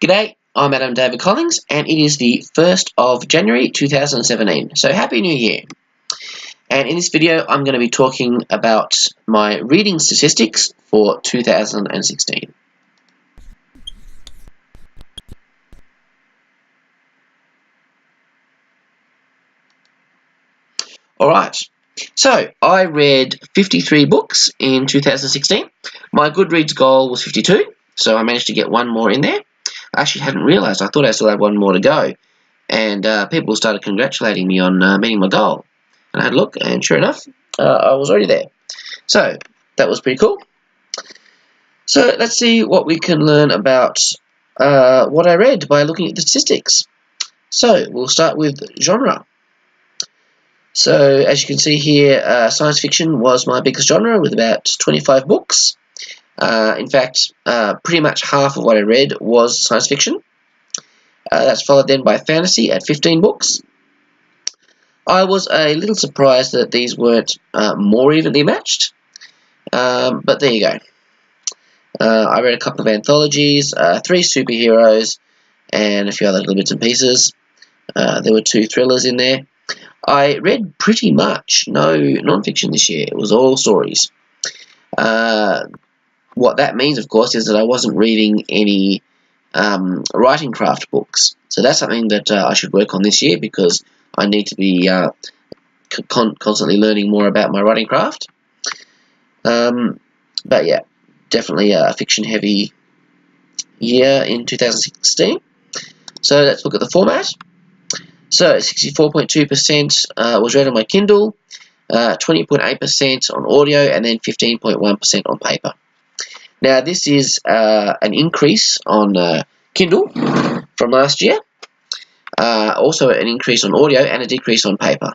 G'day, I'm Adam David Collins, and it is the 1st of January 2017, so Happy New Year. And in this video, I'm going to be talking about my reading statistics for 2016. Alright, so I read 53 books in 2016. My Goodreads goal was 52, so I managed to get one more in there. I actually hadn't realised, I thought I still had one more to go. And people started congratulating me on meeting my goal. And I had a look, and sure enough, I was already there. So, that was pretty cool. So, let's see what we can learn about what I read by looking at the statistics. So, we'll start with genre. So, as you can see here, science fiction was my biggest genre with about 25 books. In fact, pretty much half of what I read was science fiction. That's followed then by fantasy at 15 books. I was a little surprised that these weren't more evenly matched, but there you go. I read a couple of anthologies, 3 superheroes, and a few other little bits and pieces. There were 2 thrillers in there. I read pretty much no non-fiction this year. It was all stories. What that means, of course, is that I wasn't reading any writing craft books. So that's something that I should work on this year, because I need to be constantly learning more about my writing craft. But yeah, definitely a fiction-heavy year in 2016. So let's look at the format. So 64.2% was read on my Kindle, 20.8% on audio, and then 15.1% on paper. Now this is an increase on Kindle from last year. Also an increase on audio and a decrease on paper.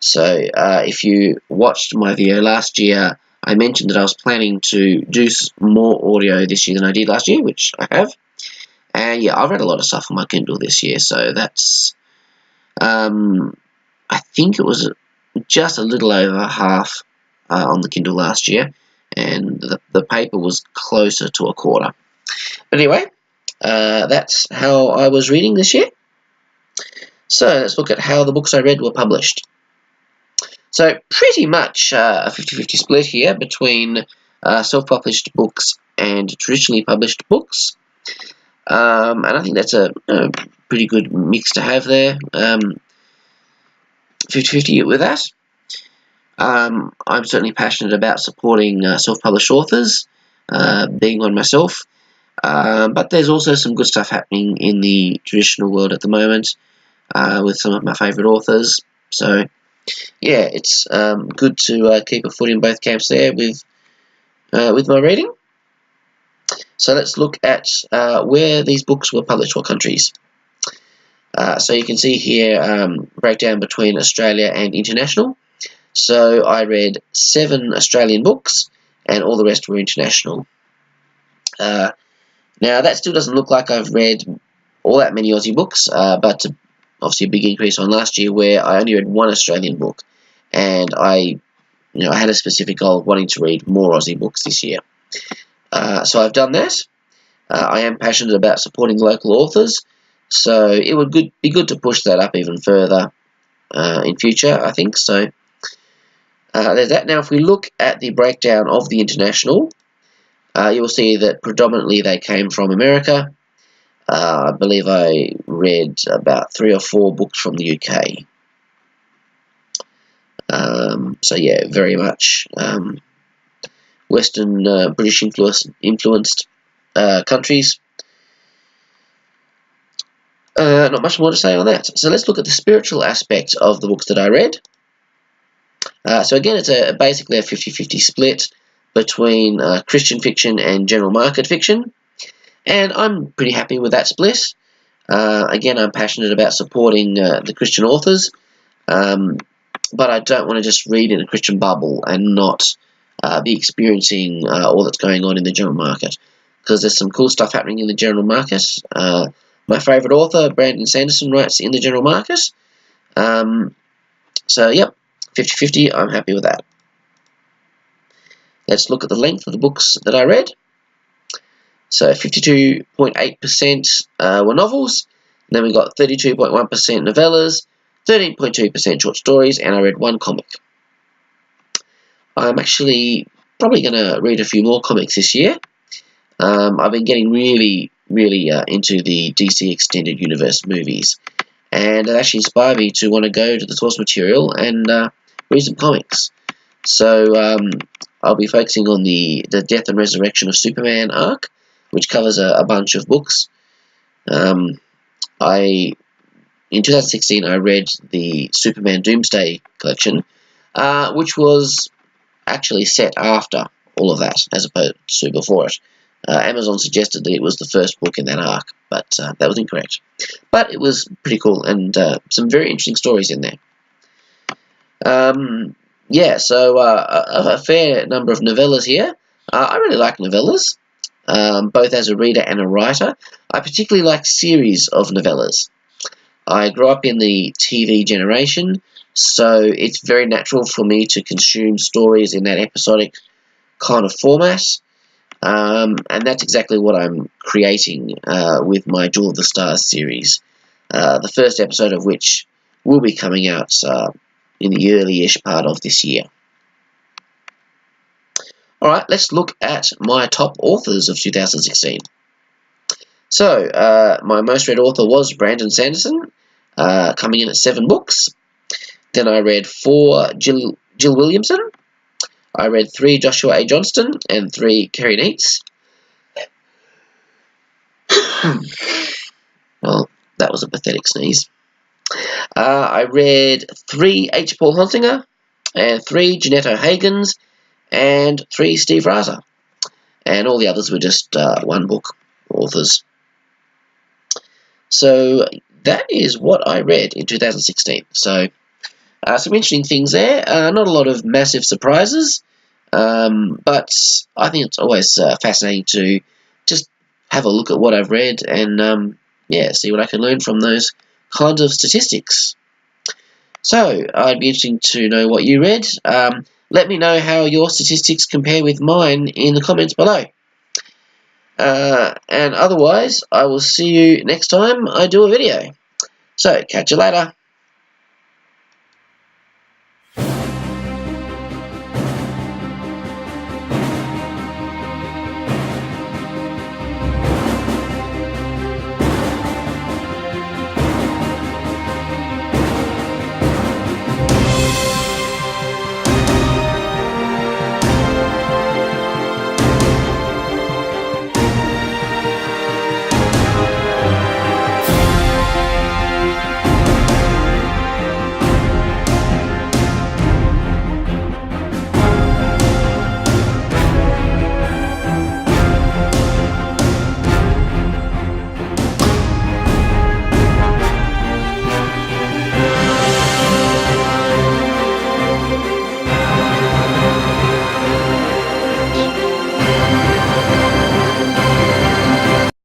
So if you watched my video last year, I mentioned that I was planning to do more audio this year than I did last year, which I have. And yeah, I've read a lot of stuff on my Kindle this year, so that's, I think it was just a little over half on the Kindle last year, and the paper was closer to a quarter. But anyway, that's how I was reading this year. So let's look at how the books I read were published. So pretty much a 50-50 split here between self-published books and traditionally published books. And I think that's a pretty good mix to have there, 50-50 with that. I'm certainly passionate about supporting self-published authors, being one myself. But there's also some good stuff happening in the traditional world at the moment with some of my favourite authors. So, yeah, it's good to keep a foot in both camps there with my reading. So let's look at where these books were published, what countries. So you can see here breakdown between Australia and international. So I read 7 Australian books, and all the rest were international. Now that still doesn't look like I've read all that many Aussie books, but obviously a big increase on last year, where I only read 1 Australian book, and I had a specific goal of wanting to read more Aussie books this year. So I've done that. I am passionate about supporting local authors, so it would be good to push that up even further in future, I think. So there's that. Now, if we look at the breakdown of the international, you will see that predominantly they came from America. I believe I read about 3 or 4 books from the UK. So yeah, very much Western British influenced countries. Not much more to say on that. So let's look at the spiritual aspect of the books that I read. So again, it's basically a 50-50 split between Christian fiction and general market fiction, and I'm pretty happy with that split. Again, I'm passionate about supporting the Christian authors, but I don't want to just read in a Christian bubble and not be experiencing all that's going on in the general market, because there's some cool stuff happening in the general market. My favourite author, Brandon Sanderson, writes in the general market. So, yep, 50-50, I'm happy with that. Let's look at the length of the books that I read. So 52.8% were novels. Then we got 32.1% novellas, 13.2% short stories, and I read one comic. I'm actually probably going to read a few more comics this year. I've been getting really into the DC Extended Universe movies, and it actually inspired me to want to go to the source material and read some comics. So I'll be focusing on the Death and Resurrection of Superman arc, which covers a bunch of books. In 2016 I read the Superman Doomsday collection, which was actually set after all of that, as opposed to before it. Amazon suggested that it was the first book in that arc, but that was incorrect. But it was pretty cool, and some very interesting stories in there. Yeah, so a fair number of novellas here. I really like novellas, both as a reader and a writer. I particularly like series of novellas. I grew up in the TV generation, so it's very natural for me to consume stories in that episodic kind of format. And that's exactly what I'm creating with my Duel of the Stars series, the first episode of which will be coming out in the early-ish part of this year. Alright, let's look at my top authors of 2016. So, my most read author was Brandon Sanderson, coming in at 7 books. Then I read 4 Jill Williamson. I read 3 Joshua A. Johnston and 3 Kerry Neitz. Well, that was a pathetic sneeze. I read 3 H. Paul Hunsinger and 3 Jeanette O'Hagan's and 3 Steve Raza. And all the others were just one book authors. So that is what I read in 2016. So some interesting things there. Not a lot of massive surprises, but I think it's always fascinating to just have a look at what I've read and yeah, see what I can learn from those kinds of statistics. So I'd be interested to know what you read. Let me know how your statistics compare with mine in the comments below. And otherwise, I will see you next time I do a video. So, catch you later.